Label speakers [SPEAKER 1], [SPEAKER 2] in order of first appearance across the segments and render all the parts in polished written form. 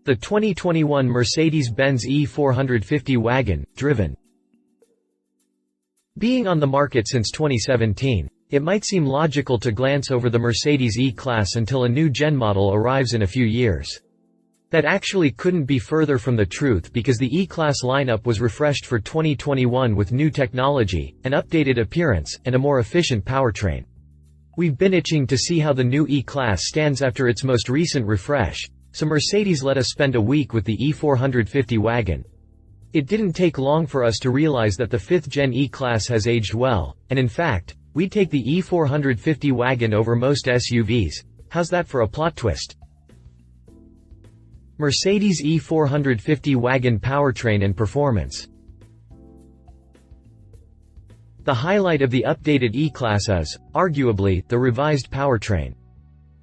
[SPEAKER 1] The 2021 Mercedes-Benz E450 Wagon, driven. Being on the market since 2017, it might seem logical to glance over the Mercedes E-Class until a new gen model arrives in a few years. That actually couldn't be further from the truth because the E-Class lineup was refreshed for 2021 with new technology, an updated appearance, and a more efficient powertrain. We've been itching to see how the new E-Class stands after its most recent refresh, so Mercedes let us spend a week with the E450 Wagon. It didn't take long for us to realize that the 5th gen E-Class has aged well, and in fact, we'd take the E450 Wagon over most SUVs. How's that for a plot twist? Mercedes E450 Wagon powertrain and performance. The highlight of the updated E-Class is, arguably, the revised powertrain.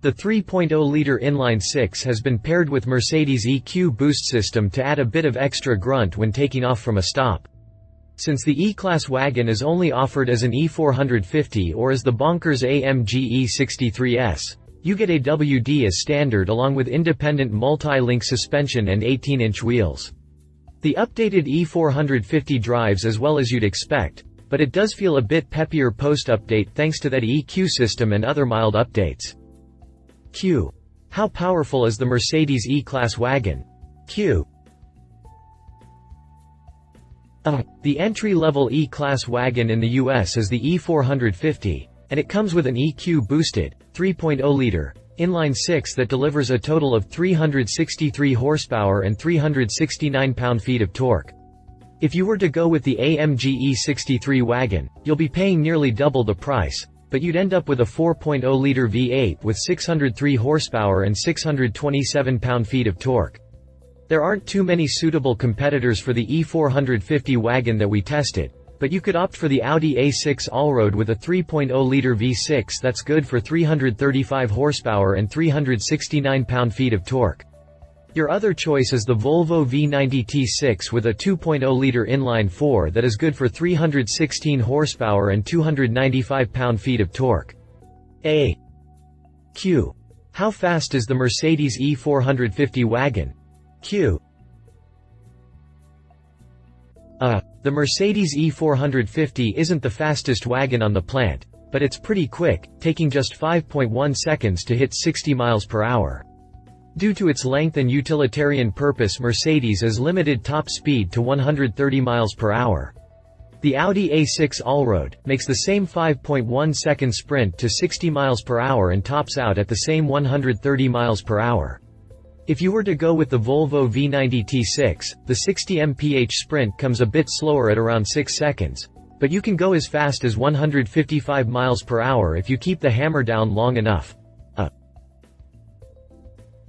[SPEAKER 1] The 3.0-liter inline-6 has been paired with Mercedes' EQ boost system to add a bit of extra grunt when taking off from a stop. Since the E-Class wagon is only offered as an E450 or as the bonkers AMG E63S, you get AWD as standard along with independent multi-link suspension and 18-inch wheels. The updated E450 drives as well as you'd expect, but it does feel a bit peppier post-update thanks to that EQ system and other mild updates. Q. How powerful is the Mercedes E-Class wagon? Q. The entry-level E-Class wagon in the US is the E450, and it comes with an EQ-boosted, 3.0-liter, inline-6 that delivers a total of 363 horsepower and 369 pound-feet of torque. If you were to go with the AMG E63 wagon, you'll be paying nearly double the price, but you'd end up with a 4.0-liter V8 with 603 horsepower and 627 pound-feet of torque. There aren't too many suitable competitors for the E450 wagon that we tested, but you could opt for the Audi A6 Allroad with a 3.0-liter V6 that's good for 335 horsepower and 369 pound-feet of torque. Your other choice is the Volvo V90 T6 with a 2.0-liter inline-4 that is good for 316 horsepower and 295 pound-feet of torque. A. Q. How fast is the Mercedes E450 wagon? Q. The Mercedes E450 isn't the fastest wagon on the plant, but it's pretty quick, taking just 5.1 seconds to hit 60 miles per hour. Due to its length and utilitarian purpose, Mercedes has limited top speed to 130 miles per hour. The Audi A6 Allroad makes the same 5.1-second sprint to 60 miles per hour and tops out at the same 130 miles per hour. If you were to go with the Volvo V90 T6, the 60 mph sprint comes a bit slower at around 6 seconds, but you can go as fast as 155 miles per hour if you keep the hammer down long enough.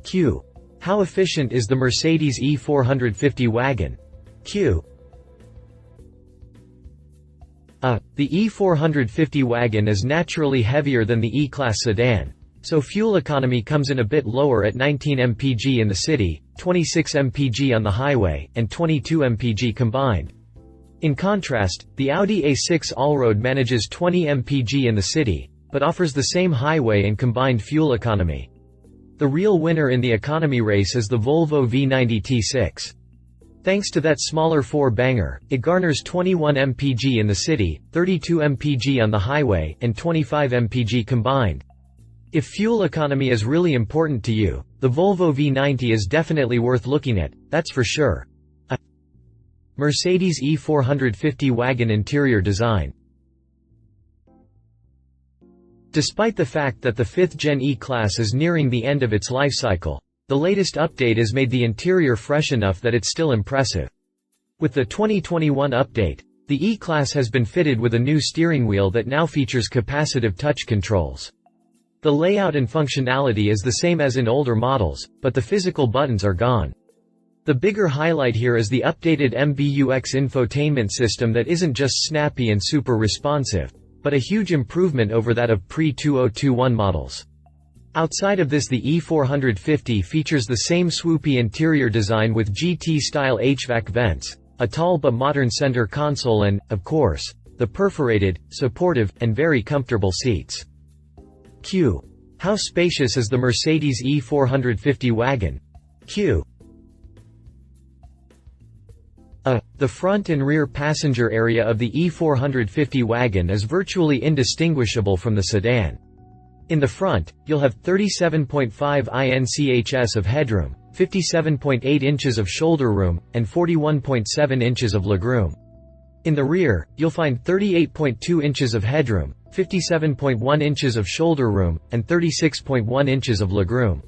[SPEAKER 1] Q. How efficient is the Mercedes E450 wagon? Q. The E450 wagon is naturally heavier than the E-Class sedan, so fuel economy comes in a bit lower at 19 mpg in the city, 26 mpg on the highway, and 22 mpg combined. In contrast, the Audi A6 Allroad manages 20 mpg in the city, but offers the same highway and combined fuel economy. The real winner in the economy race is the Volvo V90 T6. Thanks to that smaller four-banger, it garners 21 mpg in the city, 32 mpg on the highway, and 25 mpg combined. If fuel economy is really important to you, the Volvo V90 is definitely worth looking at, that's for sure. Mercedes E450 wagon interior design. Despite the fact that the 5th gen E-Class is nearing the end of its life cycle, the latest update has made the interior fresh enough that it's still impressive. With the 2021 update, the E-Class has been fitted with a new steering wheel that now features capacitive touch controls. The layout and functionality is the same as in older models, but the physical buttons are gone. The bigger highlight here is the updated MBUX infotainment system that isn't just snappy and super responsive, but a huge improvement over that of pre-2021 models. Outside of this, the E450 features the same swoopy interior design with GT-style HVAC vents, a tall but modern center console and, of course, the perforated, supportive, and very comfortable seats. Q. How spacious is the Mercedes E450 wagon? Q. The front and rear passenger area of the E450 wagon is virtually indistinguishable from the sedan. In the front, you'll have 37.5 inches of headroom, 57.8 inches of shoulder room, and 41.7 inches of legroom. In the rear, you'll find 38.2 inches of headroom, 57.1 inches of shoulder room, and 36.1 inches of legroom.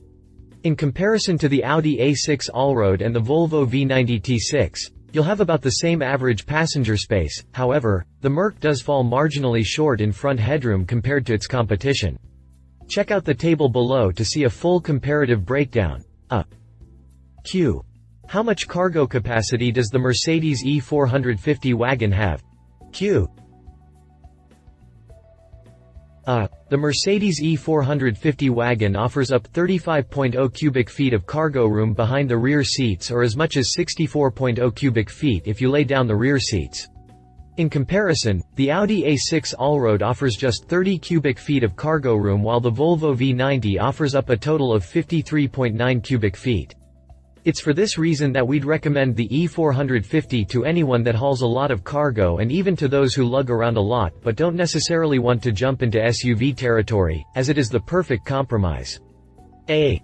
[SPEAKER 1] In comparison to the Audi A6 Allroad and the Volvo V90 T6, you'll have about the same average passenger space. However, the Merc does fall marginally short in front headroom compared to its competition. Check out the table below to see a full comparative breakdown. Q. How much cargo capacity does the Mercedes E450 wagon have? Q. The Mercedes E450 wagon offers up 35.0 cubic feet of cargo room behind the rear seats, or as much as 64.0 cubic feet if you lay down the rear seats. In comparison, the Audi A6 Allroad offers just 30 cubic feet of cargo room, while the Volvo V90 offers up a total of 53.9 cubic feet. It's for this reason that we'd recommend the E450 to anyone that hauls a lot of cargo, and even to those who lug around a lot but don't necessarily want to jump into SUV territory, as it is the perfect compromise. A.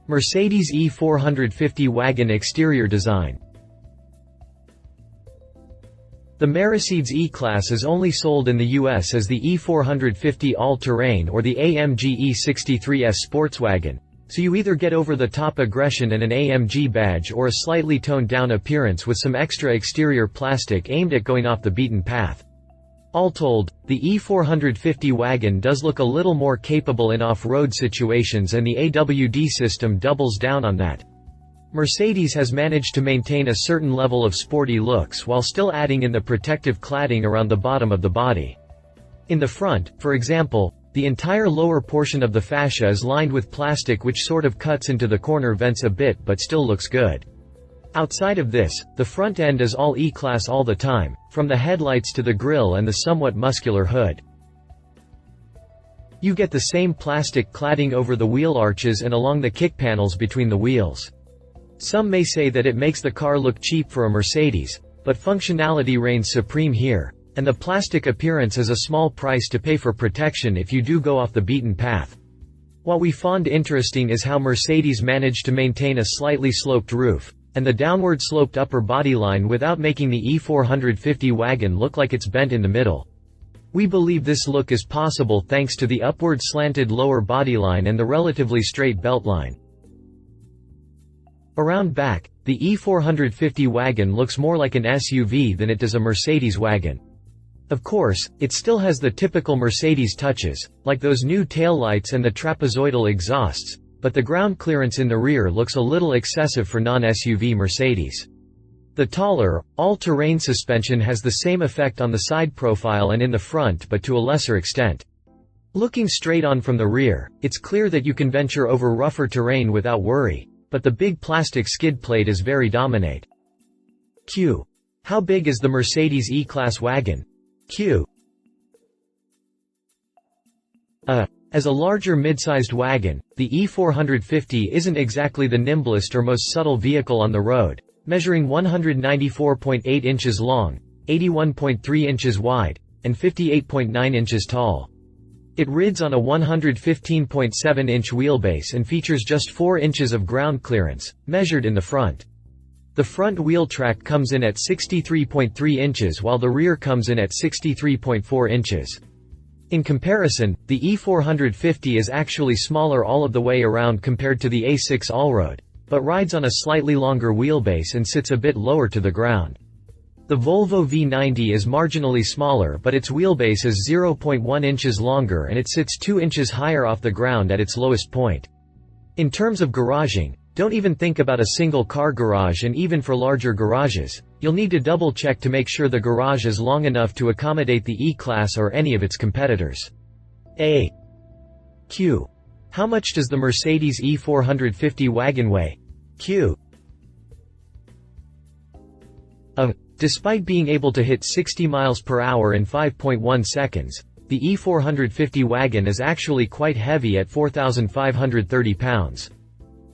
[SPEAKER 1] Mercedes E450 wagon exterior design. The Mercedes E-Class is only sold in the US as the E450 All-Terrain or the AMG E63S Sportswagon, so you either get over-the-top aggression and an AMG badge, or a slightly toned-down appearance with some extra exterior plastic aimed at going off the beaten path. All told, the E450 wagon does look a little more capable in off-road situations, and the AWD system doubles down on that. Mercedes has managed to maintain a certain level of sporty looks while still adding in the protective cladding around the bottom of the body. In the front, for example, the entire lower portion of the fascia is lined with plastic, which sort of cuts into the corner vents a bit but still looks good. Outside of this, the front end is all E-Class all the time, from the headlights to the grille and the somewhat muscular hood. You get the same plastic cladding over the wheel arches and along the kick panels between the wheels. Some may say that it makes the car look cheap for a Mercedes, but functionality reigns supreme here. And the plastic appearance is a small price to pay for protection if you do go off the beaten path. What we found interesting is how Mercedes managed to maintain a slightly sloped roof, and the downward sloped upper bodyline without making the E450 wagon look like it's bent in the middle. We believe this look is possible thanks to the upward slanted lower bodyline and the relatively straight beltline. Around back, the E450 wagon looks more like an SUV than it does a Mercedes wagon. Of course, it still has the typical Mercedes touches, like those new taillights and the trapezoidal exhausts, but the ground clearance in the rear looks a little excessive for non-SUV Mercedes. The taller, all-terrain suspension has the same effect on the side profile and in the front, but to a lesser extent. Looking straight on from the rear, it's clear that you can venture over rougher terrain without worry, but the big plastic skid plate is very dominant. Q. How big is the Mercedes E-Class wagon? Q. As a larger mid-sized wagon, the E450 isn't exactly the nimblest or most subtle vehicle on the road, measuring 194.8 inches long, 81.3 inches wide, and 58.9 inches tall. It rides on a 115.7-inch wheelbase and features just 4 inches of ground clearance, measured in the front. The front wheel track comes in at 63.3 inches while the rear comes in at 63.4 inches. In comparison, the E450 is actually smaller all of the way around compared to the A6 Allroad, but rides on a slightly longer wheelbase and sits a bit lower to the ground. The Volvo V90 is marginally smaller, but its wheelbase is 0.1 inches longer and it sits 2 inches higher off the ground at its lowest point. In terms of garaging, don't even think about a single-car garage, and even for larger garages, you'll need to double-check to make sure the garage is long enough to accommodate the E-Class or any of its competitors. A. Q. How much does the Mercedes E450 wagon weigh? Q. Despite being able to hit 60 miles per hour in 5.1 seconds, the E450 wagon is actually quite heavy at 4,530 pounds.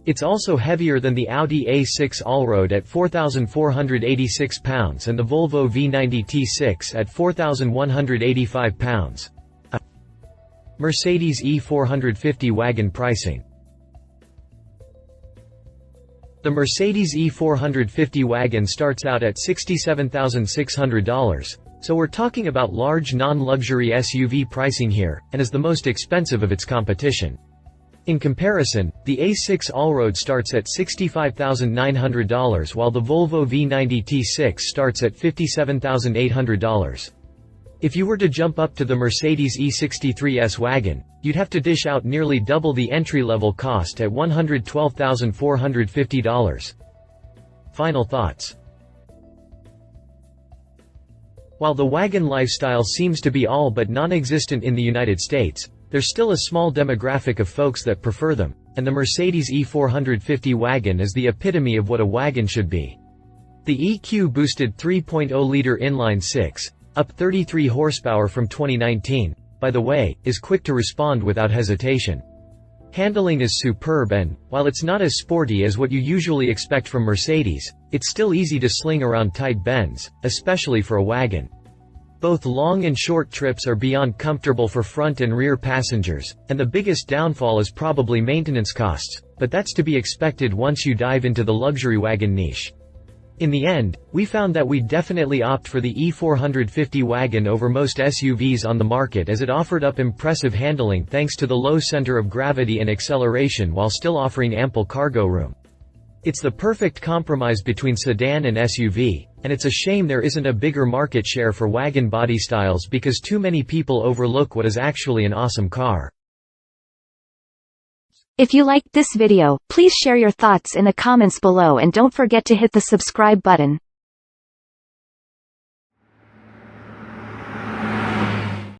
[SPEAKER 1] It's also heavier than the Audi A6 Allroad at 4,486 pounds and the Volvo V90 T6 at 4,185 pounds. Mercedes E450 Wagon pricing. The Mercedes E450 Wagon starts out at $67,600, so we're talking about large non-luxury SUV pricing here, and is the most expensive of its competition. In comparison, the A6 Allroad starts at $65,900 while the Volvo V90 T6 starts at $57,800. If you were to jump up to the Mercedes E63 S-Wagon, you'd have to dish out nearly double the entry-level cost at $112,450. Final thoughts. While the wagon lifestyle seems to be all but non-existent in the United States, there's still a small demographic of folks that prefer them, and the Mercedes E450 Wagon is the epitome of what a wagon should be. The EQ-boosted 3.0-liter inline-6, up 33 horsepower from 2019, by the way, is quick to respond without hesitation. Handling is superb and, while it's not as sporty as what you usually expect from Mercedes, it's still easy to sling around tight bends, especially for a wagon. Both long and short trips are beyond comfortable for front and rear passengers, and the biggest downfall is probably maintenance costs, but that's to be expected once you dive into the luxury wagon niche. In the end, we found that we'd definitely opt for the E450 Wagon over most SUVs on the market as it offered up impressive handling thanks to the low center of gravity and acceleration while still offering ample cargo room. It's the perfect compromise between sedan and SUV, and it's a shame there isn't a bigger market share for wagon body styles because too many people overlook what is actually an awesome car.
[SPEAKER 2] If you liked this video, please share your thoughts in the comments below and don't forget to hit the subscribe button.